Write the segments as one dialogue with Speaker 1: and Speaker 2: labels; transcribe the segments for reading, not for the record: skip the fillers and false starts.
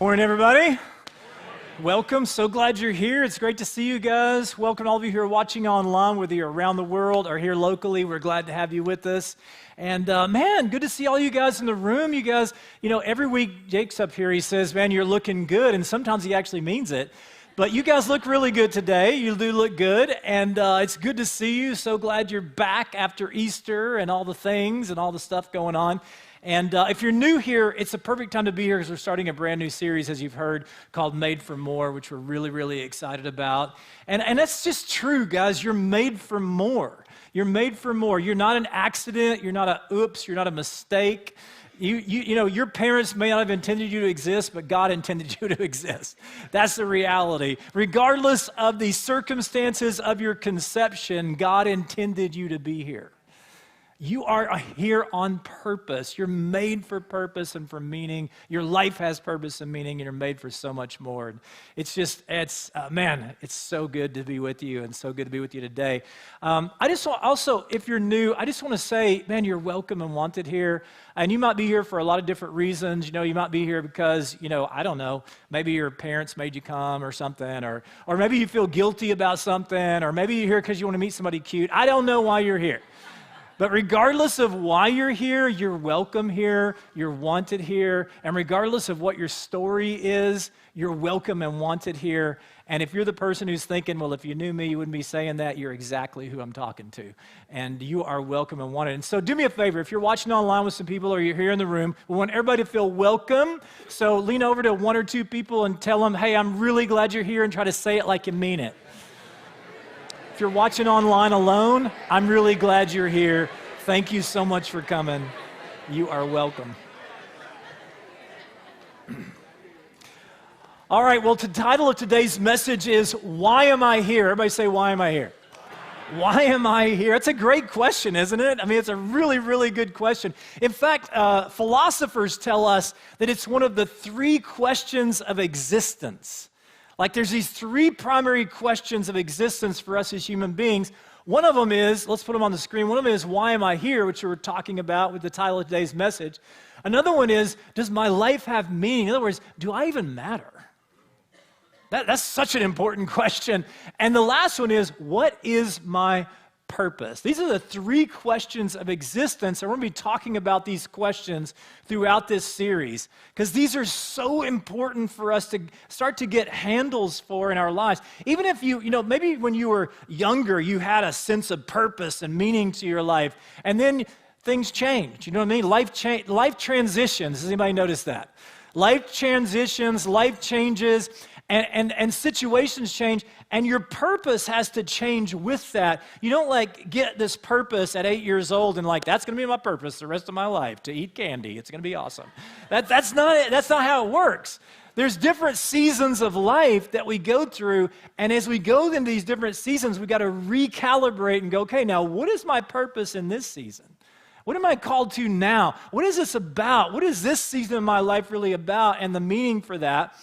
Speaker 1: Morning, everybody. Welcome. So glad you're here. It's great to see you guys. Welcome to all of you who are watching online, whether you're around the world or here locally. We're glad to have you with us. And man, good to see all you guys in the room. You guys, every week Jake's up here, he says, man, you're looking good. And sometimes he actually means it. But you guys look really good today. You do look good. And it's good to see you. So glad you're back after Easter and all the things and all the stuff going on. And if you're new here, it's a perfect time to be here because we're starting a brand new series, as you've heard, called Made for More, which we're really, really excited about. And that's just true, guys. You're made for more. You're made for more. You're not an accident. You're not a oops. You're not a mistake. Your parents may not have intended you to exist, but God intended you to exist. That's the reality. Regardless of the circumstances of your conception, God intended you to be here. You are here on purpose. You're made for purpose and for meaning. Your life has purpose and meaning, and you're made for so much more. It's so good to be with you and so good to be with you today. If you're new, I just want to say, man, you're welcome and wanted here. And you might be here for a lot of different reasons. You might be here because, I don't know, maybe your parents made you come or something, or maybe you feel guilty about something, or maybe you're here because you want to meet somebody cute. I don't know why you're here. But regardless of why you're here, you're welcome here, you're wanted here, and regardless of what your story is, you're welcome and wanted here. And if you're the person who's thinking, well, if you knew me, you wouldn't be saying that, you're exactly who I'm talking to. And you are welcome and wanted. And so do me a favor, if you're watching online with some people or you're here in the room, we want everybody to feel welcome. So lean over to one or two people and tell them, hey, I'm really glad you're here, and try to say it like you mean it. If you're watching online alone, I'm really glad you're here. Thank you so much for coming. You are welcome. All right, well, the title of today's message is, Why Am I Here? Everybody say, why am I here? Why am I here? It's a great question, isn't it? I mean, it's a really, really good question. In fact, philosophers tell us that it's one of the three questions of existence. Like there's these three primary questions of existence for us as human beings. One of them is, let's put them on the screen, one of them is, why am I here, which we're talking about with the title of today's message. Another one is, does my life have meaning? In other words, do I even matter? That's such an important question. And the last one is, what is my purpose? These are the three questions of existence, and we're going to be talking about these questions throughout this series because these are so important for us to start to get handles for in our lives. Even if maybe when you were younger, you had a sense of purpose and meaning to your life, and then things change. You know what I mean? Life transitions. Does anybody notice that? Life transitions, life changes, and situations change, and your purpose has to change with that. You don't get this purpose at 8 years old and that's going to be my purpose the rest of my life, to eat candy. It's going to be awesome. That's not how it works. There's different seasons of life that we go through, and as we go into these different seasons, we got to recalibrate and go, okay, now what is my purpose in this season? What am I called to now? What is this about? What is this season of my life really about, and the meaning for that?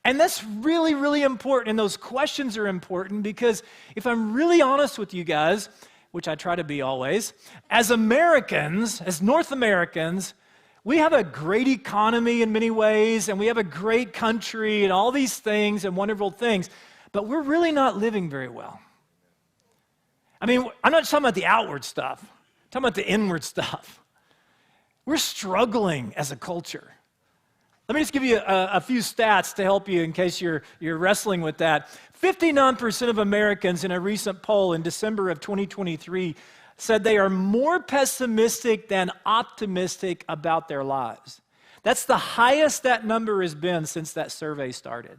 Speaker 1: And that's really, really important, and those questions are important because if I'm really honest with you guys, which I try to be always, as Americans, as North Americans, we have a great economy in many ways, and we have a great country and all these things and wonderful things, but we're really not living very well. I mean, I'm not talking about the outward stuff. I'm talking about the inward stuff. We're struggling as a culture. Let me just give you a few stats to help you in case you're wrestling with that. 59% of Americans in a recent poll in December of 2023 said they are more pessimistic than optimistic about their lives. That's the highest that number has been since that survey started.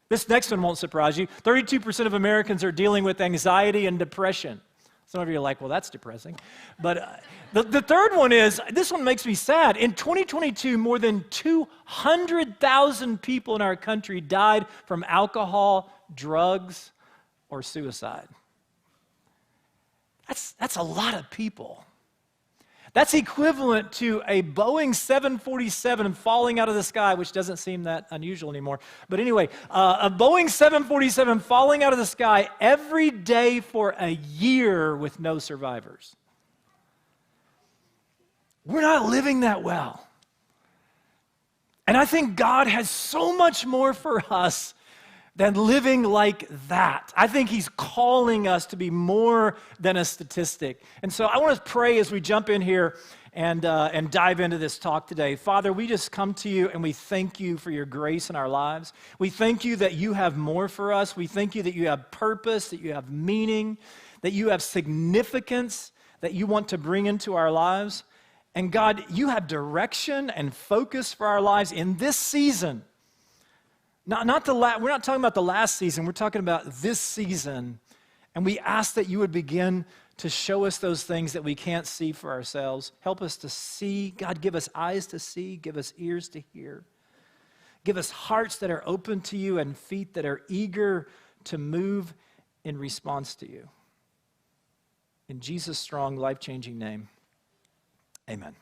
Speaker 1: This next one won't surprise you. 32% of Americans are dealing with anxiety and depression. Some of you are like, well, that's depressing. But the third one is, this one makes me sad. In 2022, more than 200,000 people in our country died from alcohol, drugs, or suicide. That's a lot of people. That's equivalent to a Boeing 747 falling out of the sky, which doesn't seem that unusual anymore. But anyway, a Boeing 747 falling out of the sky every day for a year with no survivors. We're not living that well. And I think God has so much more for us than living like that. I think he's calling us to be more than a statistic. And so I want to pray as we jump in here and dive into this talk today. Father, we just come to you and we thank you for your grace in our lives. We thank you that you have more for us. We thank you that you have purpose, that you have meaning, that you have significance that you want to bring into our lives. And God, you have direction and focus for our lives in this season. We're not talking about the last season, we're talking about this season. And we ask that you would begin to show us those things that we can't see for ourselves. Help us to see. God, give us eyes to see, give us ears to hear. Give us hearts that are open to you and feet that are eager to move in response to you. In Jesus' strong, life-changing name, amen.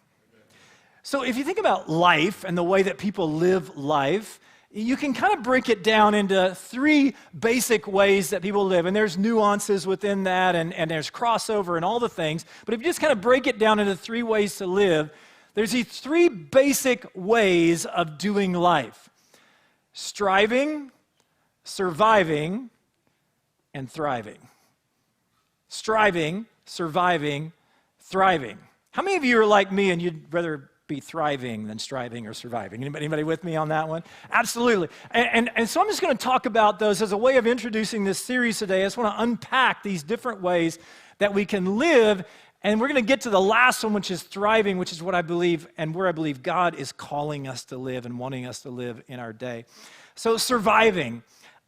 Speaker 1: So if you think about life and the way that people live life, you can kind of break it down into three basic ways that people live. And there's nuances within that, and there's crossover and all the things. But if you just kind of break it down into three ways to live, there's these three basic ways of doing life: striving, surviving, and thriving. Striving, surviving, thriving. How many of you are like me and you'd rather be thriving than striving or surviving? Anybody with me on that one? Absolutely. And so I'm just going to talk about those as a way of introducing this series today. I just want to unpack these different ways that we can live, and we're going to get to the last one, which is thriving, which is what I believe and where I believe God is calling us to live and wanting us to live in our day. So surviving.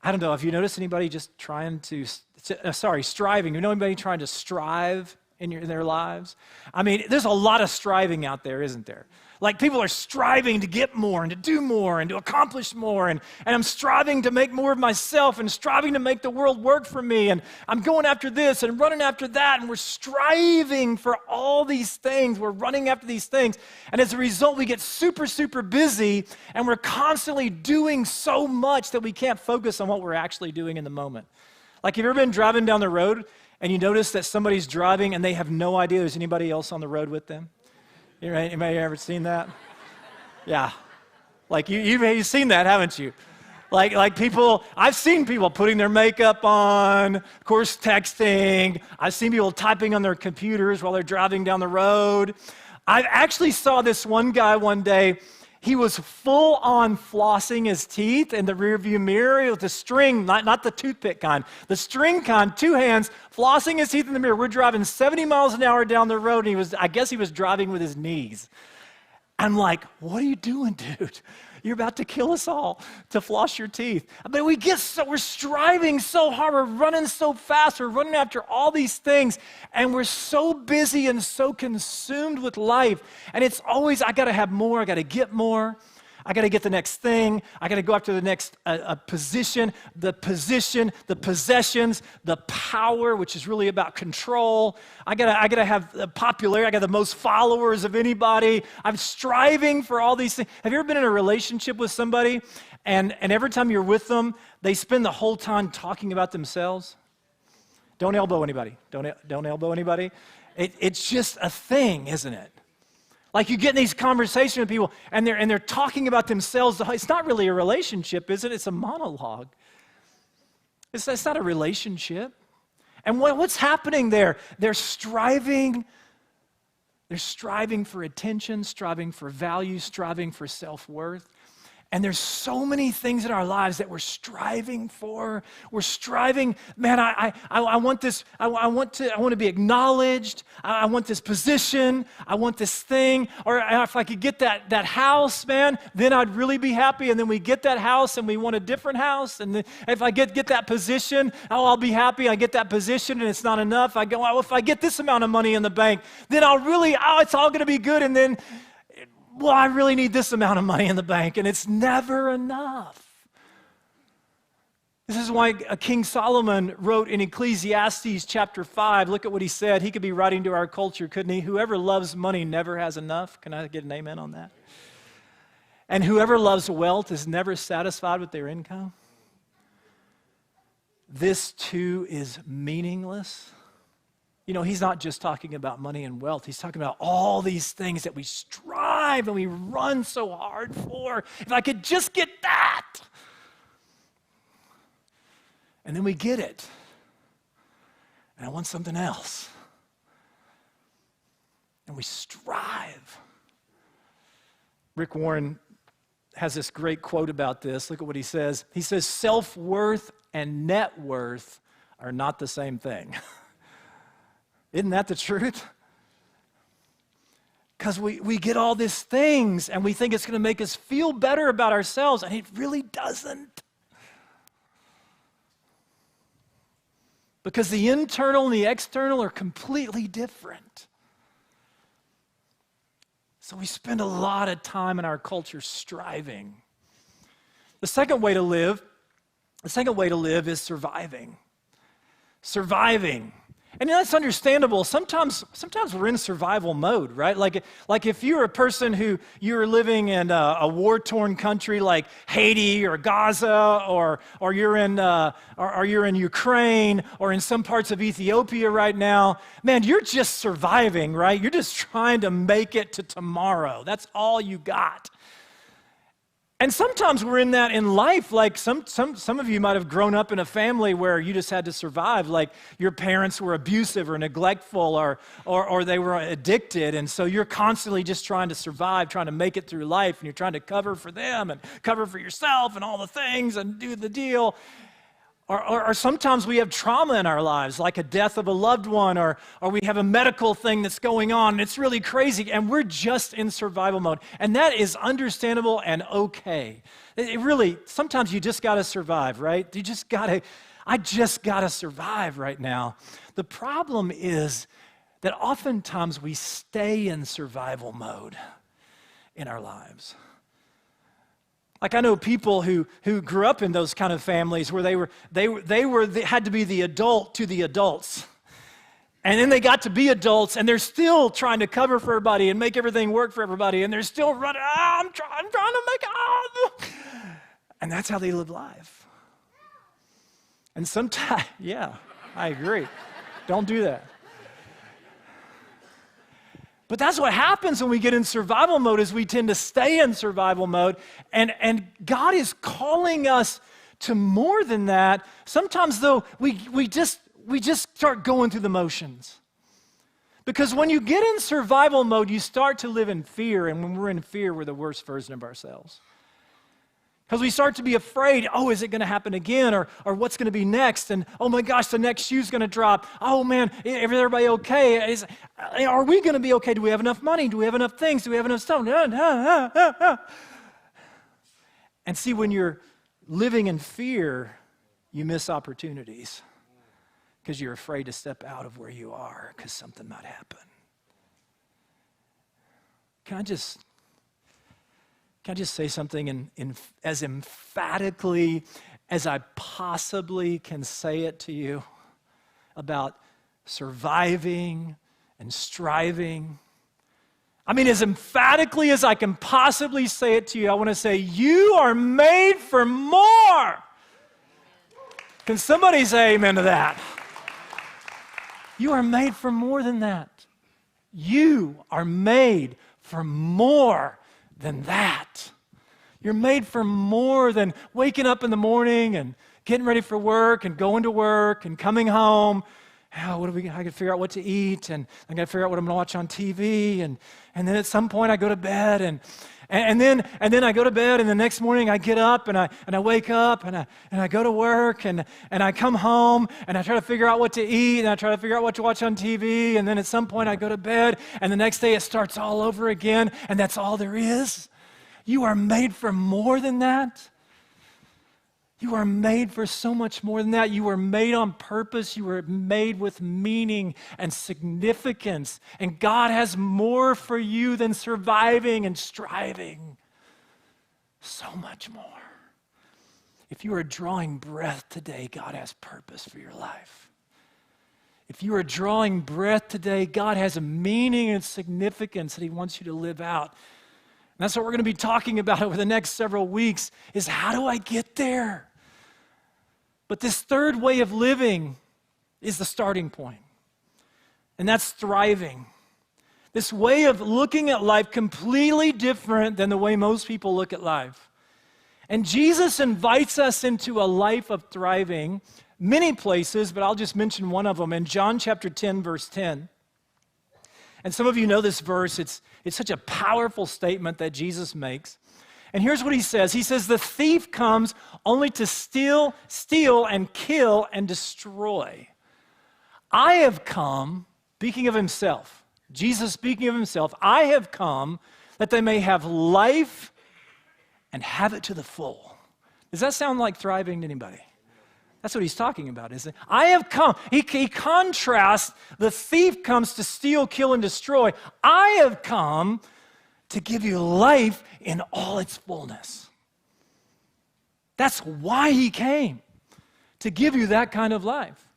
Speaker 1: I don't know if you notice anybody just striving. You know anybody trying to strive in their lives? I mean, there's a lot of striving out there, isn't there? Like people are striving to get more and to do more and to accomplish more, and I'm striving to make more of myself and striving to make the world work for me, and I'm going after this and running after that, and we're striving for all these things. We're running after these things, and as a result, we get super, super busy, and we're constantly doing so much that we can't focus on what we're actually doing in the moment. Like, have you ever been driving down the road and you notice that somebody's driving and they have no idea there's anybody else on the road with them? Anybody ever seen that? Yeah. Like you've seen that, haven't you? Like people, I've seen people putting their makeup on, of course texting. I've seen people typing on their computers while they're driving down the road. I actually saw this one guy one day. He was full on flossing his teeth in the rearview mirror with the string, not the toothpick kind, the string kind, two hands, flossing his teeth in the mirror. We're driving 70 miles an hour down the road, and I guess he was driving with his knees. I'm like, what are you doing, dude? You're about to kill us all to floss your teeth. But we're striving so hard, we're running so fast, we're running after all these things, and we're so busy and so consumed with life. And it's always, I gotta have more, I gotta get more. I got to get the next thing. I got to go after the next position, the possessions, the power, which is really about control. I got to have the popularity. I got the most followers of anybody. I'm striving for all these things. Have you ever been in a relationship with somebody, and every time you're with them, they spend the whole time talking about themselves? Don't elbow anybody. Don't elbow anybody. It's just a thing, isn't it? Like you get in these conversations with people and they're talking about themselves. It's not really a relationship, is it? It's a monologue. It's not a relationship. And what's happening there? They're striving for attention, striving for value, striving for self-worth. And there's so many things in our lives that we're striving for. We're striving, man, I want this, I want to be acknowledged. I want this position. I want this thing. Or if I could get that house, man, then I'd really be happy. And then we get that house and we want a different house. And then if I get that position, I'll be happy. I get that position and it's not enough. I go, well, if I get this amount of money in the bank, then it's all going to be good. And then, well, I really need this amount of money in the bank, and it's never enough. This is why King Solomon wrote in Ecclesiastes chapter 5, look at what he said. He could be writing to our culture, couldn't he? Whoever loves money never has enough. Can I get an amen on that? And whoever loves wealth is never satisfied with their income. This too is meaningless. he's not just talking about money and wealth. He's talking about all these things that we strive and we run so hard for. If I could just get that. And then we get it. And I want something else. And we strive. Rick Warren has this great quote about this. Look at what he says. He says, self-worth and net worth are not the same thing. Isn't that the truth? Because we get all these things and we think it's going to make us feel better about ourselves, and it really doesn't. Because the internal and the external are completely different. So we spend a lot of time in our culture striving. The second way to live is surviving. Surviving. And that's understandable. Sometimes we're in survival mode, right? Like if you're a person who you're living in a war-torn country like Haiti or Gaza, or you're in Ukraine or in some parts of Ethiopia right now, man, you're just surviving, right? You're just trying to make it to tomorrow. That's all you got. And sometimes we're in that in life. Like some of you might have grown up in a family where you just had to survive. Like your parents were abusive or neglectful or they were addicted. And so you're constantly just trying to survive, trying to make it through life. And you're trying to cover for them and cover for yourself and all the things and do the deal. Or sometimes we have trauma in our lives, like a death of a loved one, or we have a medical thing that's going on, and it's really crazy, and we're just in survival mode. And that is understandable and okay. It really, sometimes you just got to survive, right? I just got to survive right now. The problem is that oftentimes we stay in survival mode in our lives. Like I know people who grew up in those kind of families where they had to be the adult to the adults. And then they got to be adults and they're still trying to cover for everybody and make everything work for everybody, and they're still running, I'm trying to make it. And that's how they live life. And sometimes, yeah, I agree. Don't do that. But that's what happens when we get in survival mode, is we tend to stay in survival mode. And God is calling us to more than that. Sometimes, though, we just start going through the motions. Because when you get in survival mode, you start to live in fear. And when we're in fear, we're the worst version of ourselves. Because we start to be afraid, is it going to happen again? Or what's going to be next? And, oh my gosh, the next shoe's going to drop. Oh man, is everybody okay? Are we going to be okay? Do we have enough money? Do we have enough things? Do we have enough stuff? And see, when you're living in fear, you miss opportunities. Because you're afraid to step out of where you are because something might happen. Can I just say something as emphatically as I possibly can say it to you about surviving and striving? I mean, as emphatically as I can possibly say it to you, I want to say, you are made for more. Can somebody say amen to that? You are made for more than that. You are made for more than that. You're made for more than waking up in the morning and getting ready for work and going to work and coming home. I got to figure out what to eat, and I got to figure out what I'm going to watch on TV, and then at some point I go to bed, and then I go to bed, and the next morning I get up and I wake up and I go to work and I come home and I try to figure out what to eat, and I try to figure out what to watch on TV, and then at some point I go to bed, and the next day it starts all over again, and that's all there is. You are made for more than that. You are made for so much more than that. You were made on purpose. You were made with meaning and significance. And God has more for you than surviving and striving. So much more. If you are drawing breath today, God has purpose for your life. If you are drawing breath today, God has a meaning and significance that He wants you to live out. And that's what we're going to be talking about over the next several weeks, is how do I get there? But this third way of living is the starting point. And that's thriving. This way of looking at life completely different than the way most people look at life. And Jesus invites us into a life of thriving many places, but I'll just mention one of them in John chapter 10, verse 10. And some of you know this verse. It's such a powerful statement that Jesus makes. And here's what he says. He says, the thief comes only to steal, and kill, and destroy. I have come, speaking of himself, Jesus speaking of himself, I have come that they may have life and have it to the full. Does that sound like thriving to anybody? That's what he's talking about, isn't it? I have come. He contrasts, the thief comes to steal, kill, and destroy. I have come to give you life in all its fullness. That's why he came, to give you that kind of life.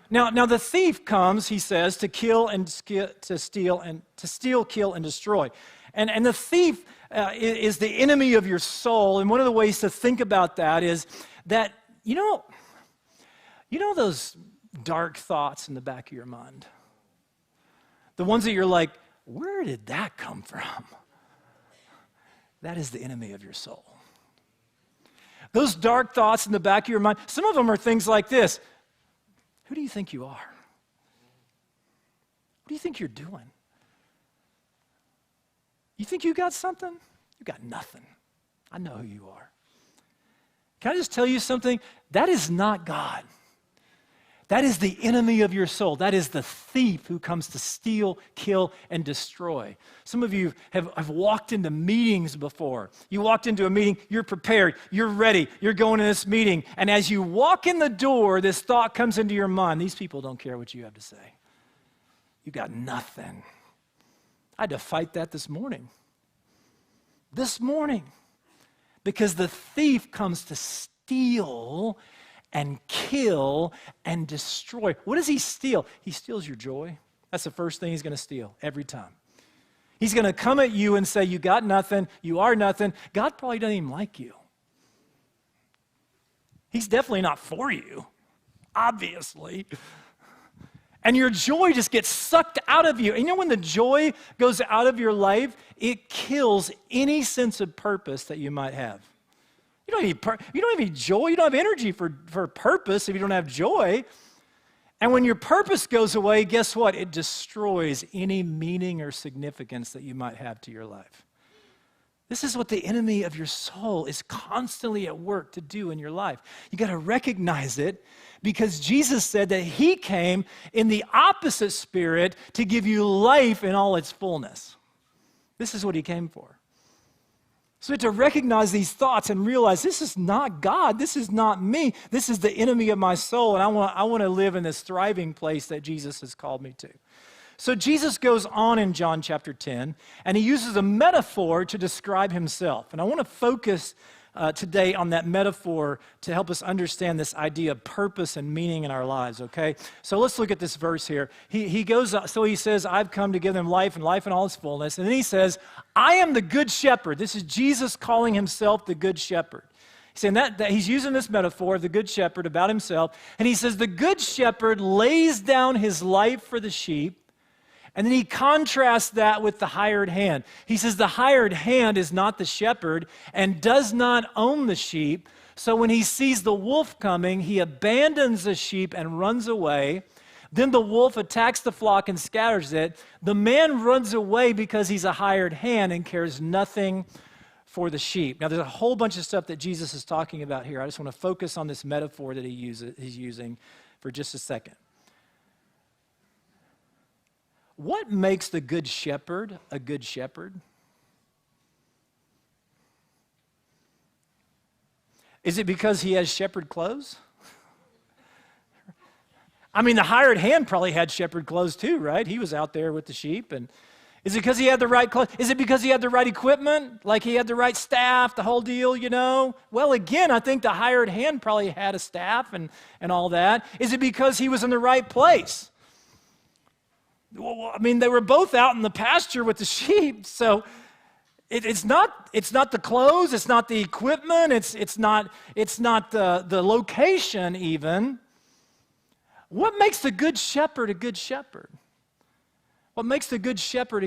Speaker 1: Now the thief comes, he says, to kill and to steal, kill, and destroy. And the thief is the enemy of your soul. And one of the ways to think about that is that, you know those dark thoughts in the back of your mind? The ones that you're like, where did that come from? That is the enemy of your soul. Those dark thoughts in the back of your mind, some of them are things like this. Who do you think you are? What do you think you're doing? You think you got something? You got nothing. I know who you are. Can I just tell you something? That is not God. That is the enemy of your soul. That is the thief who comes to steal, kill, and destroy. Some of you have walked into meetings before. You walked into a meeting, you're prepared, you're ready, you're going to this meeting, and as you walk in the door, this thought comes into your mind, these people don't care what you have to say. You got nothing. I had to fight that this morning. Because the thief comes to steal and kill and destroy. What does he steal? He steals your joy. That's the first thing he's going to steal every time. He's going to come at you and say, you got nothing, you are nothing. God probably doesn't even like you. He's definitely not for you, obviously. And your joy just gets sucked out of you. And you know when the joy goes out of your life, it kills any sense of purpose that you might have. You don't have any joy. You don't have energy for purpose if you don't have joy. And when your purpose goes away, guess what? It destroys any meaning or significance that you might have to your life. This is what the enemy of your soul is constantly at work to do in your life. You got to recognize it because Jesus said that he came in the opposite spirit to give you life in all its fullness. This is what he came for. So we have to recognize these thoughts and realize this is not God. This is not me. This is the enemy of my soul, and I want to live in this thriving place that Jesus has called me to. So Jesus goes on in John chapter 10, and he uses a metaphor to describe himself. And I want to focus today on that metaphor to help us understand this idea of purpose and meaning in our lives, okay? So let's look at this verse here. He says, I've come to give them life and life in all its fullness. And then he says, I am the good shepherd. This is Jesus calling himself the good shepherd. He's saying that he's using this metaphor of the good shepherd about himself. And he says, the good shepherd lays down his life for the sheep. And then he contrasts that with the hired hand. He says the hired hand is not the shepherd and does not own the sheep. So when he sees the wolf coming, he abandons the sheep and runs away. Then the wolf attacks the flock and scatters it. The man runs away because he's a hired hand and cares nothing for the sheep. Now there's a whole bunch of stuff that Jesus is talking about here. I just want to focus on this metaphor that he's using for just a second. What makes the good shepherd a good shepherd? Is it because he has shepherd clothes? I mean, the hired hand probably had shepherd clothes too, right? He was out there with the sheep. And is it because he had the right clothes? Is it because he had the right equipment? Like he had the right staff, the whole deal, you know? Well, again, I think the hired hand probably had a staff and all that. Is it because he was in the right place? Well, I mean, they were both out in the pasture with the sheep, so it's not the clothes, it's not the equipment, it's not the location even. What makes the good shepherd a good shepherd? What makes the good shepherd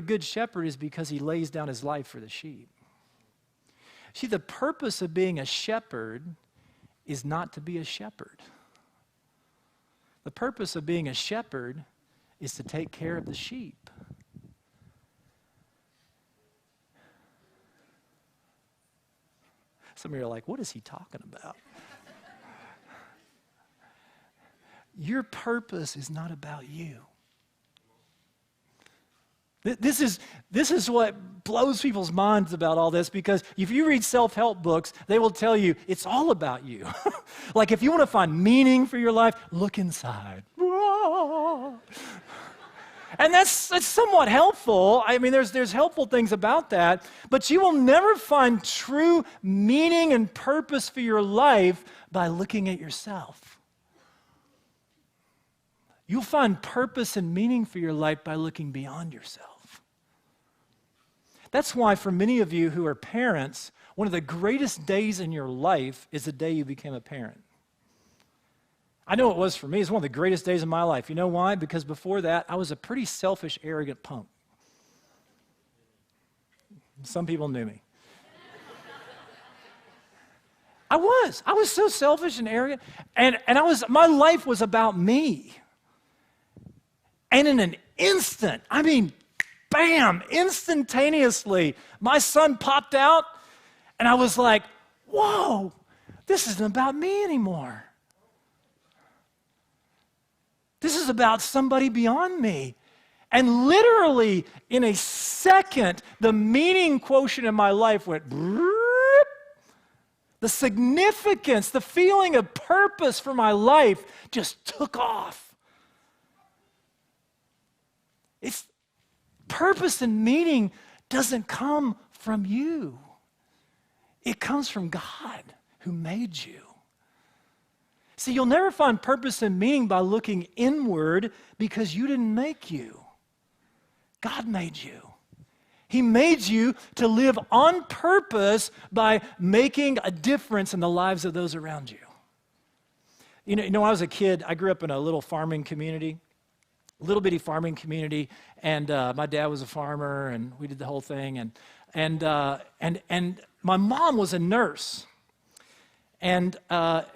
Speaker 1: is because he lays down his life for the sheep. See, the purpose of being a shepherd is not to be a shepherd. The purpose of being a shepherd is to take care of the sheep. Some of you are like, what is he talking about? Your purpose is not about you. This is what blows people's minds about all this, because if you read self-help books, they will tell you it's all about you. Like if you want to find meaning for your life, look inside. And that's somewhat helpful. I mean, there's helpful things about that, but you will never find true meaning and purpose for your life by looking at yourself. You'll find purpose and meaning for your life by looking beyond yourself. That's why for many of you who are parents, one of the greatest days in your life is the day you became a parent. I know it was for me. It's one of the greatest days of my life. You know why? Because before that, I was a pretty selfish, arrogant punk. Some people knew me. I was so selfish and arrogant. And my life was about me. And in an instant, I mean, bam, instantaneously, my son popped out, and I was like, whoa, this isn't about me anymore. This is about somebody beyond me. And literally, in a second, the meaning quotient in my life went, the significance, the feeling of purpose for my life just took off. It's purpose and meaning doesn't come from you. It comes from God who made you. See, you'll never find purpose and meaning by looking inward, because you didn't make you. God made you. He made you to live on purpose by making a difference in the lives of those around you. You know, when I was a kid, I grew up in a little farming community. Little bitty farming community, and my dad was a farmer, and we did the whole thing, and my mom was a nurse, and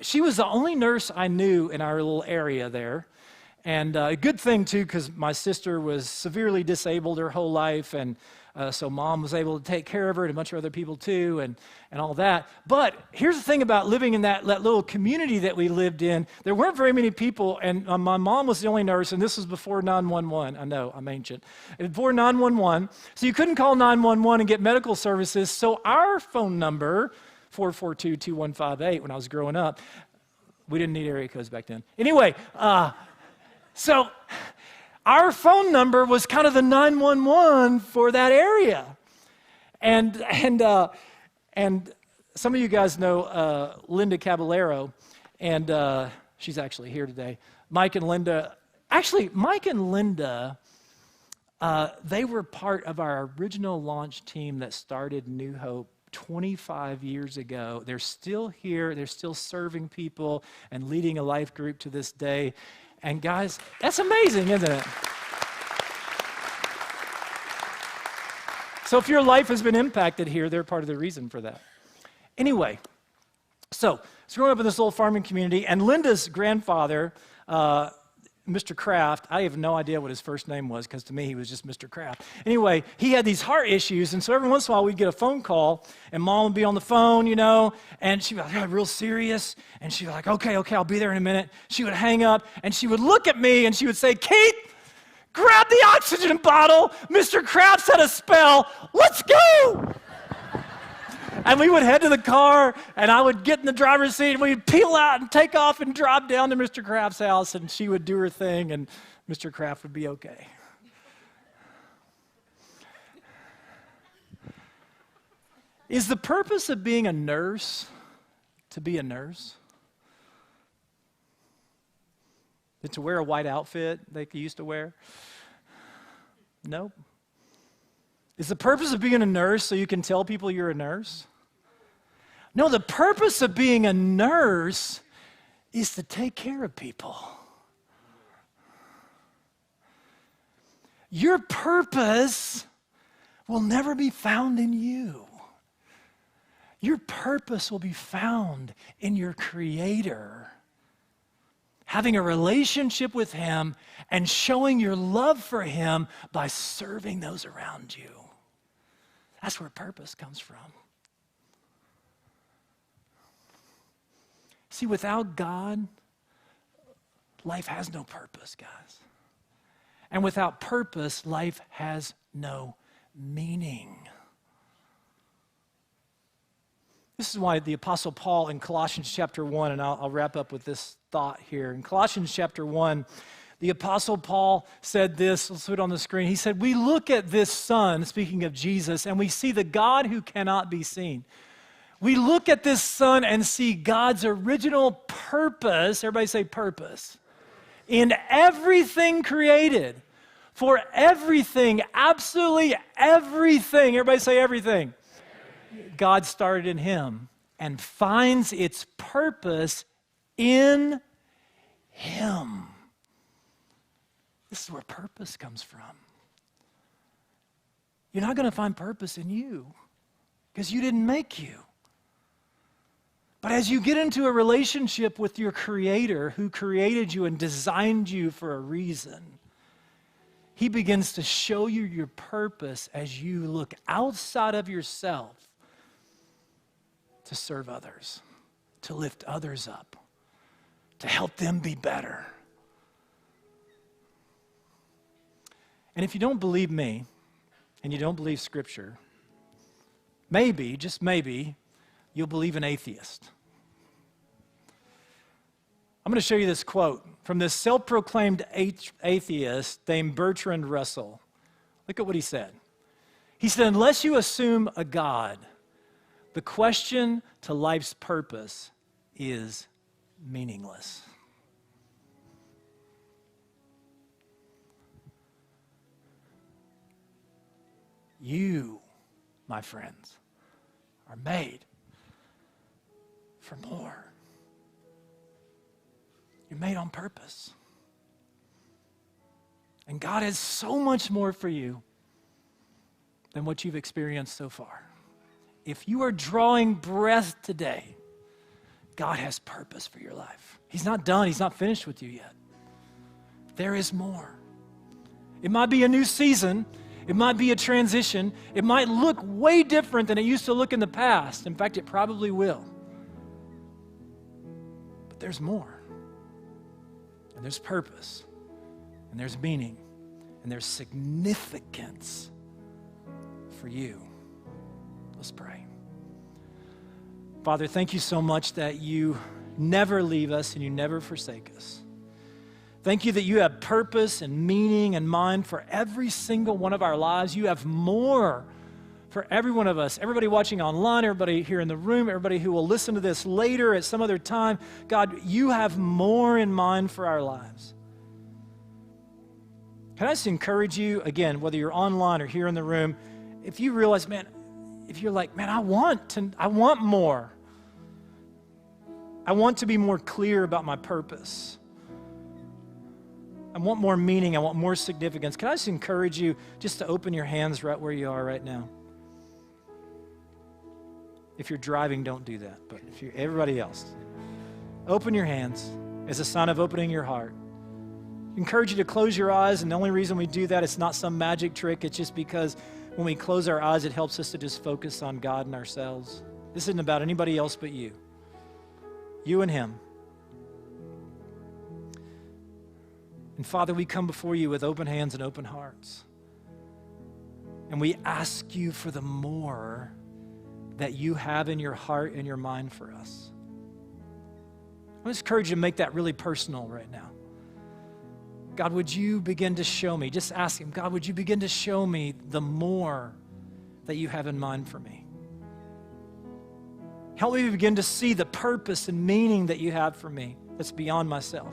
Speaker 1: she was the only nurse I knew in our little area there, and a good thing too, because my sister was severely disabled her whole life, and so mom was able to take care of her, and a bunch of other people too, and all that. But here's the thing about living in that little community that we lived in. There weren't very many people, and my mom was the only nurse, and this was before 911. I know, I'm ancient. Before 911. So you couldn't call 911 and get medical services. So our phone number, 442-2158, when I was growing up, we didn't need area codes back then. Anyway, so our phone number was kind of the 911 for that area. And some of you guys know Linda Caballero, and she's actually here today. Mike and Linda, they were part of our original launch team that started New Hope 25 years ago. They're still here. They're still serving people and leading a life group to this day. And guys, that's amazing, isn't it? So if your life has been impacted here, they're part of the reason for that. Anyway, so I was growing up in this little farming community, and Linda's grandfather, Mr. Kraft, I have no idea what his first name was, because to me he was just Mr. Kraft. Anyway, he had these heart issues, and so every once in a while we'd get a phone call, and Mom would be on the phone, you know, and she'd be like, "Yeah, real serious," and she'd be like, okay, I'll be there in a minute. She would hang up, and she would look at me, and she would say, "Keith, grab the oxygen bottle. Mr. Kraft's had a spell. Let's go." And we would head to the car, and I would get in the driver's seat, and we'd peel out and take off and drive down to Mr. Kraft's house, and she would do her thing, and Mr. Kraft would be okay. Is the purpose of being a nurse to be a nurse? To wear a white outfit like you used to wear? Nope. Is the purpose of being a nurse so you can tell people you're a nurse? No, the purpose of being a nurse is to take care of people. your purpose will never be found in you. Your purpose will be found in your Creator. Having a relationship with Him and showing your love for Him by serving those around you. That's where purpose comes from. See, without God, life has no purpose, guys. And without purpose, life has no meaning. This is why the Apostle Paul in Colossians chapter 1, and I'll wrap up with this thought here. In Colossians chapter 1, the Apostle Paul said this, let's put it on the screen. He said, we look at this Son, speaking of Jesus, and we see the God who cannot be seen. We look at this Son and see God's original purpose, everybody say purpose, in everything created. For everything, absolutely everything, everybody say everything. God started in Him and finds its purpose in Him. This is where purpose comes from. You're not going to find purpose in you because you didn't make you. But as you get into a relationship with your Creator who created you and designed you for a reason, He begins to show you your purpose as you look outside of yourself to serve others, to lift others up, to help them be better. And if you don't believe me, and you don't believe Scripture, maybe, just maybe, you'll believe an atheist. I'm going to show you this quote from this self-proclaimed atheist named Bertrand Russell. Look at what he said. He said, unless you assume a God, the question to life's purpose is meaningless. You, my friends, are made for more. You're made on purpose. And God has so much more for you than what you've experienced so far. If you are drawing breath today, God has purpose for your life. He's not done. He's not finished with you yet. There is more. It might be a new season. It might be a transition. It might look way different than it used to look in the past. In fact, it probably will. But there's more. And there's purpose. And there's meaning. And there's significance for you. Let's pray. Father, thank you so much that you never leave us and you never forsake us. Thank you that you have purpose and meaning in mind for every single one of our lives. You have more for every one of us. Everybody watching online, everybody here in the room, everybody who will listen to this later at some other time. God, you have more in mind for our lives. Can I just encourage you, again, whether you're online or here in the room, if you realize, man, if you're like, man, I want more. I want to be more clear about my purpose. I want more meaning. I want more significance. Can I just encourage you just to open your hands right where you are right now? If you're driving, don't do that. But if you're everybody else, open your hands as a sign of opening your heart. I encourage you to close your eyes, and the only reason we do that, it's not some magic trick. It's just because when we close our eyes, it helps us to just focus on God and ourselves. This isn't about anybody else but you. You and Him. And Father, we come before you with open hands and open hearts. And we ask you for the more that you have in your heart and your mind for us. I just encourage you to make that really personal right now. God, would you begin to show me, just ask Him, God, would you begin to show me the more that you have in mind for me? Help me begin to see the purpose and meaning that you have for me that's beyond myself.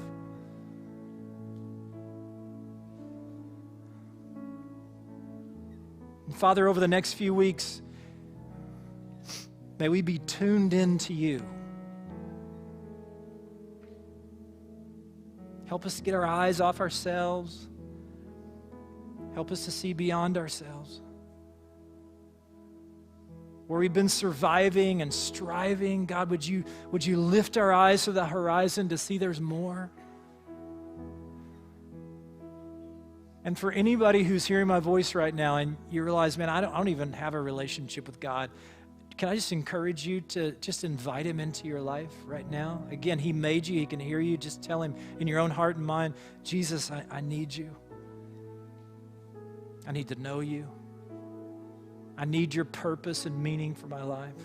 Speaker 1: And Father, over the next few weeks, may we be tuned into you. Help us to get our eyes off ourselves. Help Help us to see beyond ourselves. Where we've been surviving and striving, God, would you lift our eyes to the horizon to see there's more? And for anybody who's hearing my voice right now and you realize, man, I don't even have a relationship with God, can I just encourage you to just invite him into your life right now? Again, he made you. He can hear you. Just tell him in your own heart and mind, Jesus, I need you. I need to know you. I need your purpose and meaning for my life.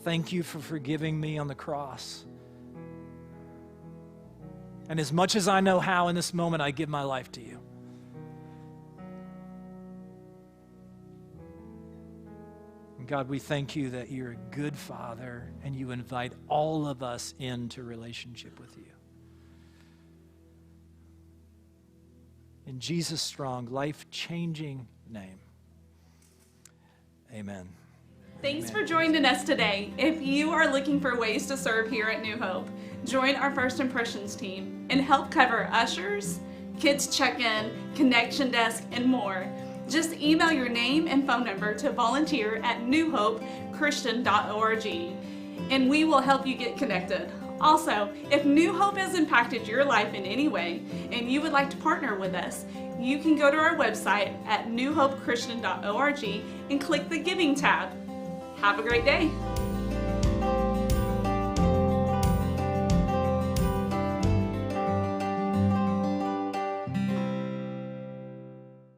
Speaker 1: Thank you for forgiving me on the cross. And as much as I know how in this moment, I give my life to you. And God, we thank you that you're a good Father and you invite all of us into relationship with you. In Jesus' strong, life-changing name, amen.
Speaker 2: Thanks for joining us today. If you are looking for ways to serve here at New Hope, join our First Impressions team and help cover ushers, kids check-in, connection desk, and more. Just email your name and phone number to volunteer@newhopechristian.org and we will help you get connected. Also, if New Hope has impacted your life in any way and you would like to partner with us, you can go to our website at newhopechristian.org and click the Giving tab. Have a great day.